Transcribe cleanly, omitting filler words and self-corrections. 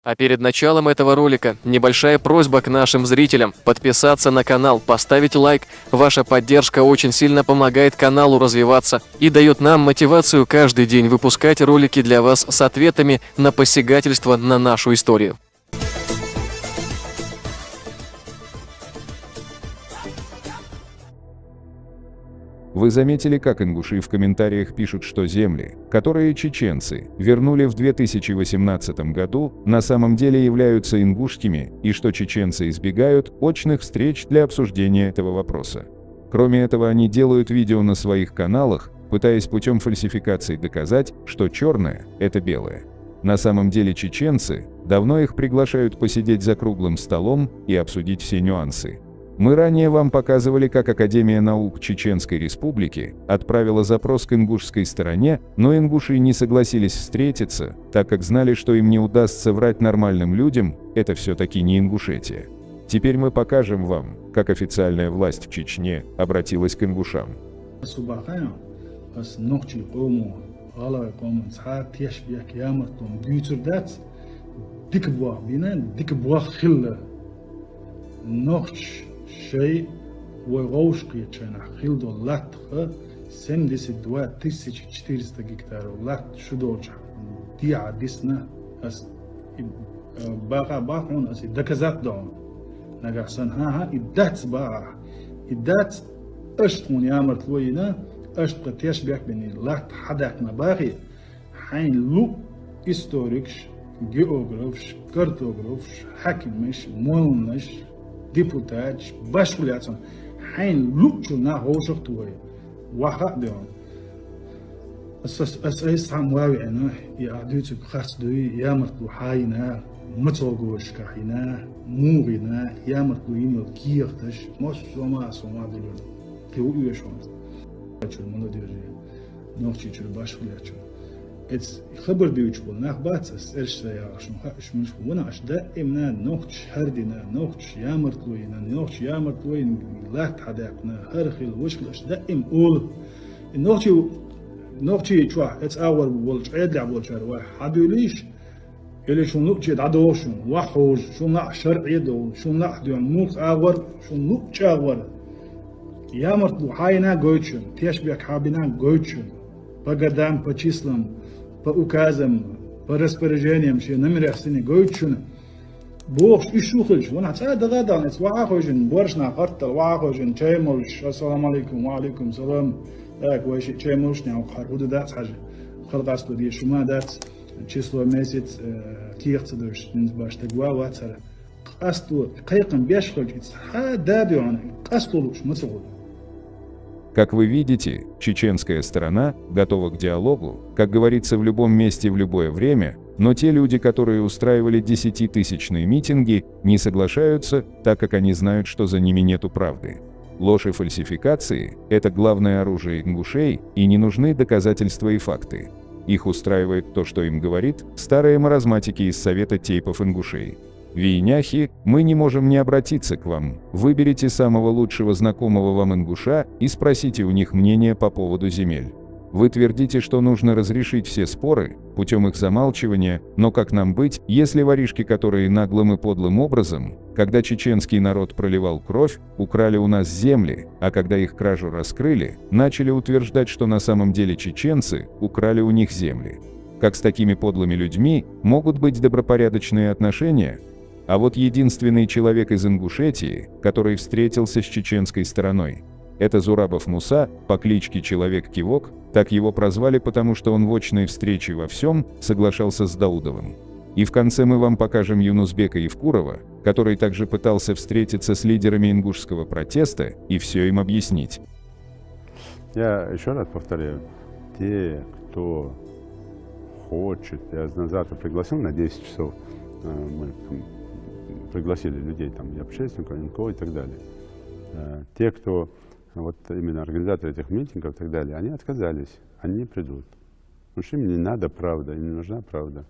А перед началом этого ролика небольшая просьба к нашим зрителям подписаться на канал, поставить лайк. Ваша поддержка очень сильно помогает каналу развиваться и дает нам мотивацию каждый день выпускать ролики для вас с ответами на посягательство на нашу историю. Вы заметили, как ингуши в комментариях пишут, что земли, которые чеченцы вернули в 2018 году, на самом деле являются ингушскими, и что чеченцы избегают очных встреч для обсуждения этого вопроса. Кроме этого, они делают видео на своих каналах, пытаясь путем фальсификации доказать, что черное – это белое. На самом деле чеченцы давно их приглашают посидеть за круглым столом и обсудить все нюансы. Мы ранее вам показывали, как Академия наук Чеченской Республики отправила запрос к ингушской стороне, но ингуши не согласились встретиться, так как знали, что им не удастся врать нормальным людям, это все-таки не Ингушетия. Теперь мы покажем вам, как официальная власть в Чечне обратилась к ингушам. شيء وغوشقي كان خلدو لاتخ 72400 гектар лат шудолж диа дисна as бага бахун as доказат дон нагасан ха идат ба идат اشتون يامرت وينا اشت قتيش بيك بني لات حدك مباغي حين لو историкш географш картографш حكمش مولنش депутат, башкуляцон, хайн лучше на хошах твой, ваха деон. Сам вавина, я адуцу хасдуи, ямарту хайна, мацогошка хайна, мугина, ямарту инил кирташ, мос сома дулон. Ты уешон. Ачур молодежи, ночи чур башкуляцон. It's خبر بيوتشبول ناخ باتس إرشة يا عشان خاش منش وانا عش دائما نوختش هردنا نوختش يامرتلوينا نوختش يامرتلوين لا تحدقنا هرخل وشكل عش دائم أول نوختي شو it's our والش عيد لعب والش واحد حبيوليش اللي شو نوختي عدوشون وحوج شو نع شرعي دو شو نع دون موت أور شو نوختش أور يامرتلو حينا جوتشون تيشبيك حابينا جوتشون по годам, по числам, по указам, по распоряжениям, что номера стены гойчуна. Бог и шухлич, вон отца дагадал, это вахожин, боршна хартал, вахожин, чаймолш, ассаламу алейкум, ва алейкум салам, так, вайши чаймолш, не ухарбуду дать хажи. Халгасту ди шума дать, число месяц, кирца дойш, низбаш, тагва, вацара. Касту, кайкам бешхолч, ха дабион, касту луч, мацугуду. Как вы видите, чеченская сторона готова к диалогу, как говорится, в любом месте в любое время, но те люди, которые устраивали 10-тысячные митинги, не соглашаются, так как они знают, что за ними нету правды. Ложь и фальсификации – это главное оружие ингушей, и не нужны доказательства и факты. Их устраивает то, что им говорит старые маразматики из Совета тейпов ингушей. Вийняхи, мы не можем не обратиться к вам. Выберите самого лучшего знакомого вам ингуша и спросите у них мнение по поводу земель. Вы твердите, что нужно разрешить все споры путем их замалчивания, но как нам быть, если воришки, которые наглым и подлым образом, когда чеченский народ проливал кровь, украли у нас земли, а когда их кражу раскрыли, начали утверждать, что на самом деле чеченцы украли у них земли? Как с такими подлыми людьми могут быть добропорядочные отношения? А вот единственный человек из Ингушетии, который встретился с чеченской стороной, это Зурабов Муса по кличке Человек-Кивок, так его прозвали, потому что он в очной встрече во всем соглашался с Даудовым. И в конце мы вам покажем Юнусбека Евкурова, который также пытался встретиться с лидерами ингушского протеста и все им объяснить. Я еще раз повторяю, те, кто хочет, я на завтра пригласил на 10 часов, мы пригласили людей, там, и общественников, и НКО и так далее. Те, кто, вот именно организаторы этих митингов и так далее, они отказались, они не придут. Потому что им не надо правда, им не нужна правда.